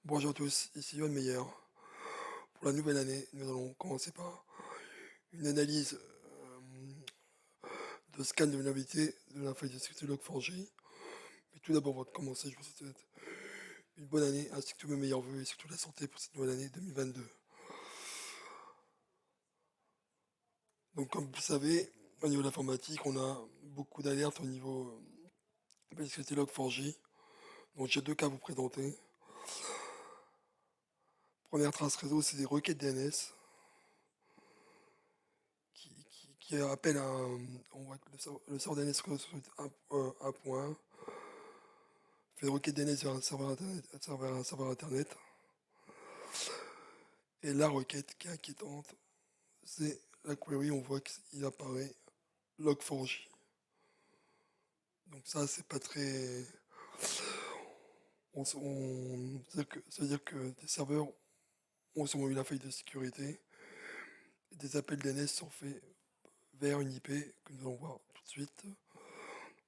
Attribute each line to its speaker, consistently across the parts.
Speaker 1: Bonjour à tous, ici Yoann Meyer. Pour la nouvelle année, nous allons commencer par une analyse de scan de vulnérabilité de la faille de sécurité Log4j. Mais tout d'abord, avant de commencer, je vous souhaite une bonne année ainsi que tous mes meilleurs voeux et surtout la santé pour cette nouvelle année 2022. Donc, comme vous savez, au niveau de l'informatique, on a beaucoup d'alertes au niveau de la sécurité Log4j. Donc, j'ai deux cas à vous présenter. Première trace réseau, c'est des requêtes DNS qui appellent on voit que le serveur DNS reçoit un point, fait une requête DNS vers un serveur internet. Et la requête qui est inquiétante, c'est la query, on voit qu'il apparaît log4j. Donc ça, c'est pas très... ça veut dire que des serveurs ont sûrement eu la faille de sécurité. Et des appels DNS sont faits vers une IP que nous allons voir tout de suite.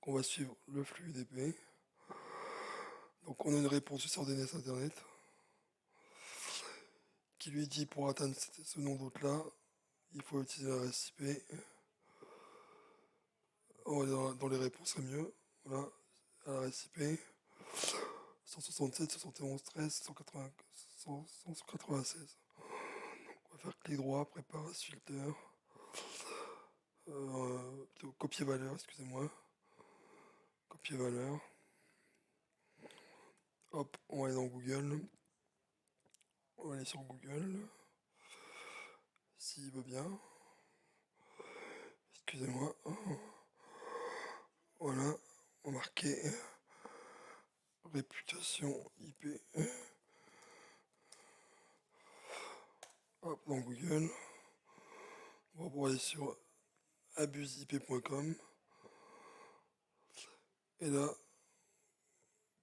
Speaker 1: On va suivre le flux UDP. Donc on a une réponse du serveur DNS Internet qui lui dit pour atteindre ce nom d'hôte là, il faut utiliser l'adresse IP. On va aller dans les réponses, c'est mieux. Voilà, l'adresse IP 167, 71, 13, 180, 196. On va faire clic droit, prépare filter, copier valeur, excusez-moi, copier valeur. Hop, on va aller dans Google. On va aller sur Google, s'il veut bien. Excusez-moi. Voilà, on va marquer réputation IP. Hop, dans Google. On va aller sur abuseip.com. Et là,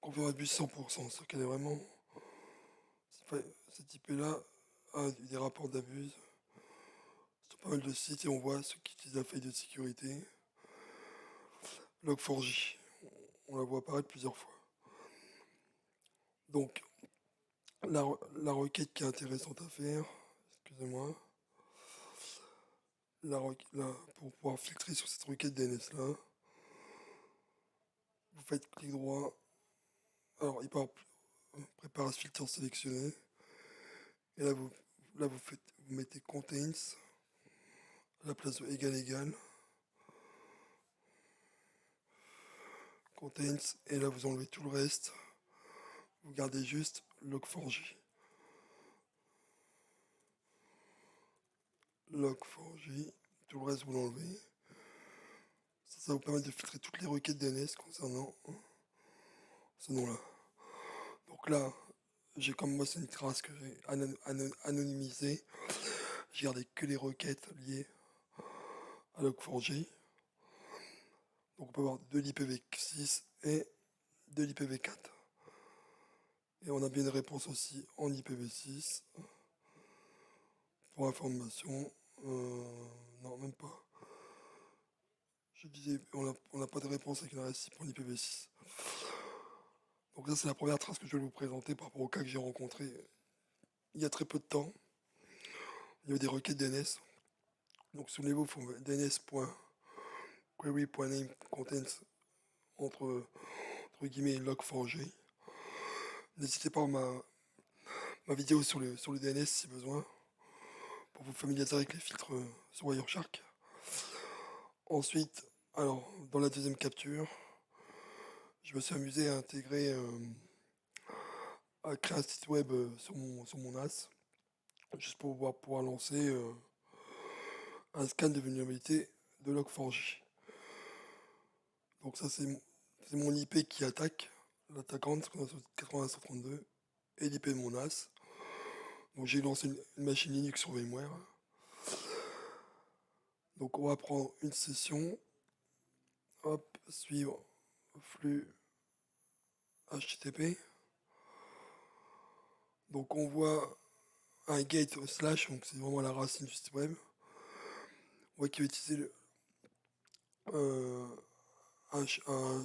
Speaker 1: confirme abuse 100%. C'est-à-dire qu'elle est vraiment. Cette IP-là a des rapports d'abus sur pas mal de sites et on voit ceux qui utilisent la faille de sécurité. Log4j. On la voit apparaître plusieurs fois. Donc, la requête qui est intéressante à faire, excusez-moi, pour pouvoir filtrer sur cette requête DNS là, vous faites clic droit. Alors, il part prépare ce filtre sélectionné. Et vous mettez contains à la place de égal égal. Contains, et là vous enlevez tout le reste. Vous gardez juste log4j. Log4j, tout le reste vous l'enlevez. Ça va vous permettre de filtrer toutes les requêtes DNS concernant ce nom-là. Donc là, j'ai comme moi c'est une trace que j'ai anonymisée. J'ai gardé que les requêtes liées à log4j. Donc on peut avoir de l'IPv6 et de l'IPv4. Et on a bien une réponse aussi en IPv6. Pour information, non, même pas. Je disais, on n'a pas de réponse avec une adresse IP en IPv6. Donc ça, c'est la première trace que je vais vous présenter par rapport au cas que j'ai rencontré il y a très peu de temps. Il y avait des requêtes DNS. Donc souvenez-vous, il faut dns.query.name contains entre guillemets log4j. N'hésitez pas à ma vidéo sur le DNS si besoin, pour vous familiariser avec les filtres sur Wireshark. Ensuite, alors, dans la deuxième capture, je me suis amusé à intégrer, à créer un site web sur mon NAS, juste pour pouvoir lancer un scan de vulnérabilité de Log4j. Donc ça, c'est mon IP qui attaque, l'attaquante, 80.132, et l'IP de mon NAS. Donc j'ai lancé une machine Linux sur VMware. Donc on va prendre une session, hop, suivre flux HTTP. Donc on voit un gate au slash, donc c'est vraiment la racine du site web. On voit qu'il va utiliser euh, un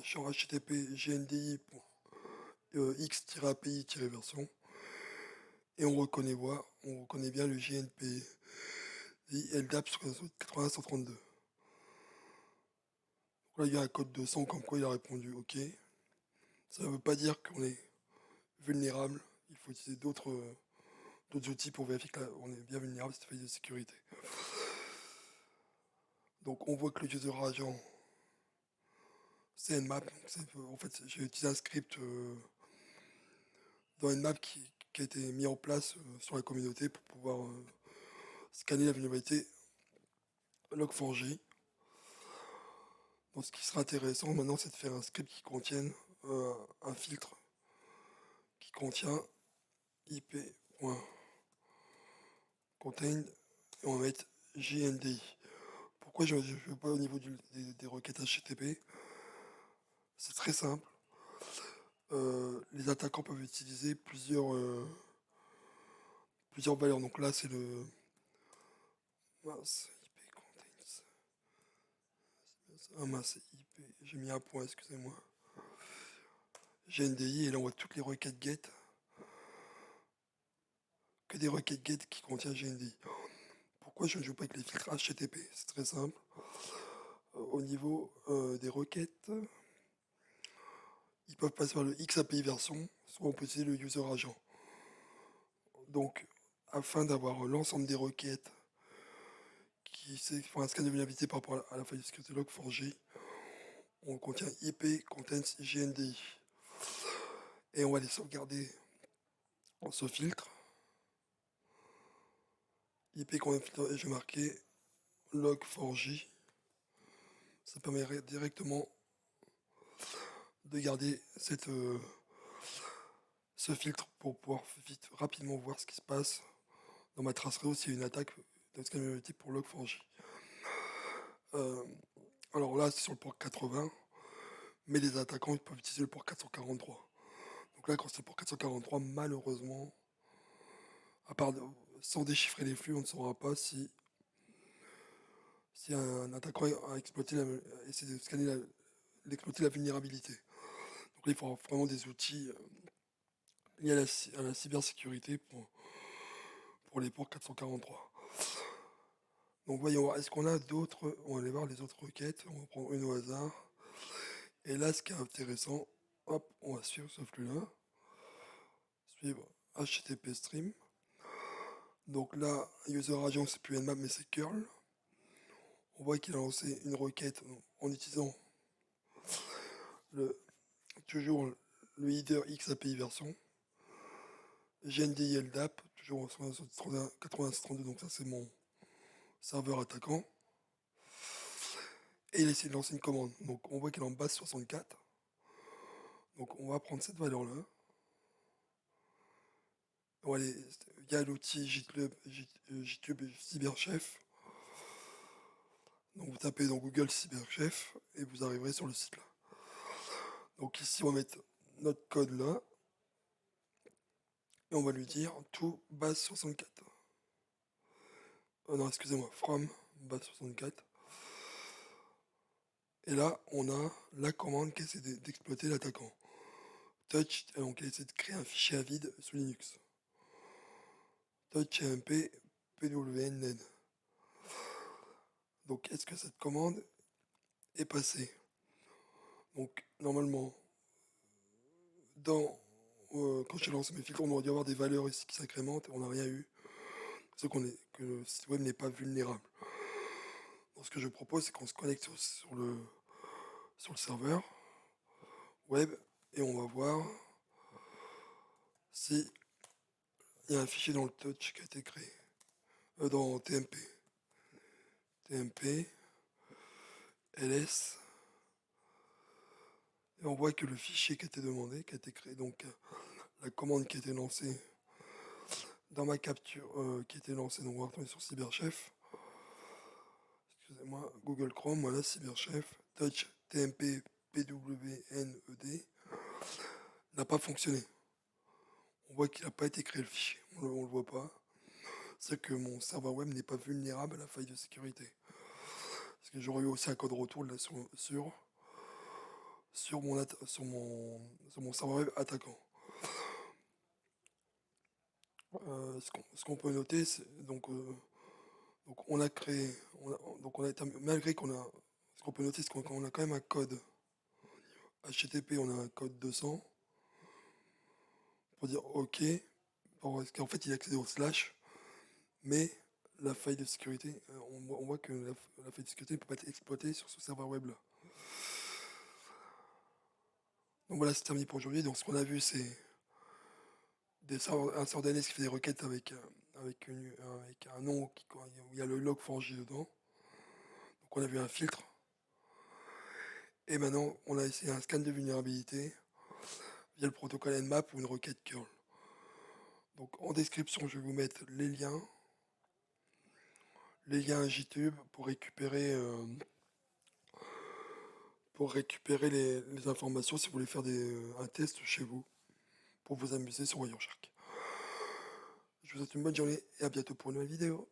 Speaker 1: champ HTTP GNDI pour x-API-version. et on reconnaît bien le JNP LDAP sur 80-132. Donc là, il y a un code 200 comme quoi il a répondu OK. Ça ne veut pas dire qu'on est vulnérable. Il faut utiliser d'autres outils pour vérifier qu'on est bien vulnérable à cette faille de sécurité. Donc on voit que le user agent, c'est Nmap. En fait, j'ai utilisé un script dans Nmap qui a été mis en place sur la communauté pour pouvoir scanner la vulnérabilité Log4j. Donc ce qui sera intéressant maintenant, c'est de faire un script qui contienne un filtre qui contient ip.contain et on va mettre JNDI. Pourquoi je ne veux pas au niveau des requêtes HTTP? C'est très simple. Les attaquants peuvent utiliser plusieurs valeurs. Donc là, c'est le mince IP contains. Ah mince IP. J'ai mis un point, excusez-moi. GNDI et là on voit toutes les requêtes get. Que des requêtes get qui contiennent GNDI. Pourquoi je ne joue pas avec les filtres HTTP? C'est très simple. Au niveau des requêtes, ils peuvent passer par le XAPI version, soit on peut utiliser le user agent. Donc, afin d'avoir l'ensemble des requêtes qui font un scan de vulnérabilité par rapport à la faille de sécurité log4j, on contient IP contains GNDI. Et on va les sauvegarder en ce filtre. IP contains filtre, et je vais marquer log4j. Ça permet directement de garder ce filtre pour pouvoir rapidement voir ce qui se passe dans ma trace réseau s'il y a une attaque de scan de vulnérabilité pour log4j. Alors là, c'est sur le port 80, mais les attaquants ils peuvent utiliser le port 443. Donc là, quand c'est le port 443, malheureusement, à part sans déchiffrer les flux, on ne saura pas si un attaquant a essayé de scanner d'exploiter la vulnérabilité. Donc là, il faudra vraiment des outils liés à la cybersécurité pour les ports 443. Donc voyons voir, est-ce qu'on a d'autres. On va aller voir les autres requêtes, on va prendre une au hasard. Et là, ce qui est intéressant, hop, on va suivre ce flux-là. Suivre HTTP stream. Donc là, user agent, c'est plus Nmap, mais c'est curl. On voit qu'il a lancé une requête en utilisant toujours le header XAPI version. GNDI LDAP, toujours en 8032, donc ça c'est mon serveur attaquant. Et il essaie de lancer une commande. Donc on voit qu'il est en base 64. Donc on va prendre cette valeur-là. On va aller via l'outil GitHub CyberChef. Donc vous tapez dans Google CyberChef et vous arriverez sur le site là. Donc ici on va mettre notre code là. Et on va lui dire to base 64. Non, excusez-moi, from base 64. Et là, on a la commande qui essaie d'exploiter l'attaquant. Touch, donc elle essaie de créer un fichier à vide sous Linux. touchmp pwnn. Donc, est-ce que cette commande est passée? Donc, normalement, quand j'ai lancé mes filtres, on aurait dû avoir des valeurs ici qui s'incrémentent et on n'a rien eu. C'est que le site web n'est pas vulnérable. Donc, ce que je propose, c'est qu'on se connecte sur le serveur web et on va voir si il y a un fichier dans le touch qui a été créé dans TMP ls et on voit que le fichier qui a été demandé, qui a été créé, donc la commande qui a été lancée dans ma capture, qui a été lancée, donc on va retourner sur CyberChef, excusez-moi, Google Chrome, voilà CyberChef, touch tmp pwned n'a pas fonctionné. On voit qu'il n'a pas été créé le fichier, on le voit pas. C'est que mon serveur web n'est pas vulnérable à la faille de sécurité. Parce que j'aurais eu aussi un code retour là sur mon serveur web attaquant. Ce qu'on peut noter, donc on a créé, donc malgré qu'on a, ce qu'on peut noter, c'est qu'on a quand même un code HTTP, on a un code 200 pour dire OK, parce qu'en fait il accède au slash, mais la faille de sécurité, on voit que la faille de sécurité ne peut pas être exploitée sur ce serveur web là. Donc voilà, c'est terminé pour aujourd'hui. Donc ce qu'on a vu, c'est un serveur DNS qui fait des requêtes avec un nom où il y a le log forgé dedans. Donc on a vu un filtre. Et maintenant, on a essayé un scan de vulnérabilité via le protocole Nmap ou une requête curl. Donc en description, je vais vous mettre les liens JTube pour récupérer les informations si vous voulez faire un test chez vous pour vous amuser sur Wireshark. Je vous souhaite une bonne journée et à bientôt pour une nouvelle vidéo.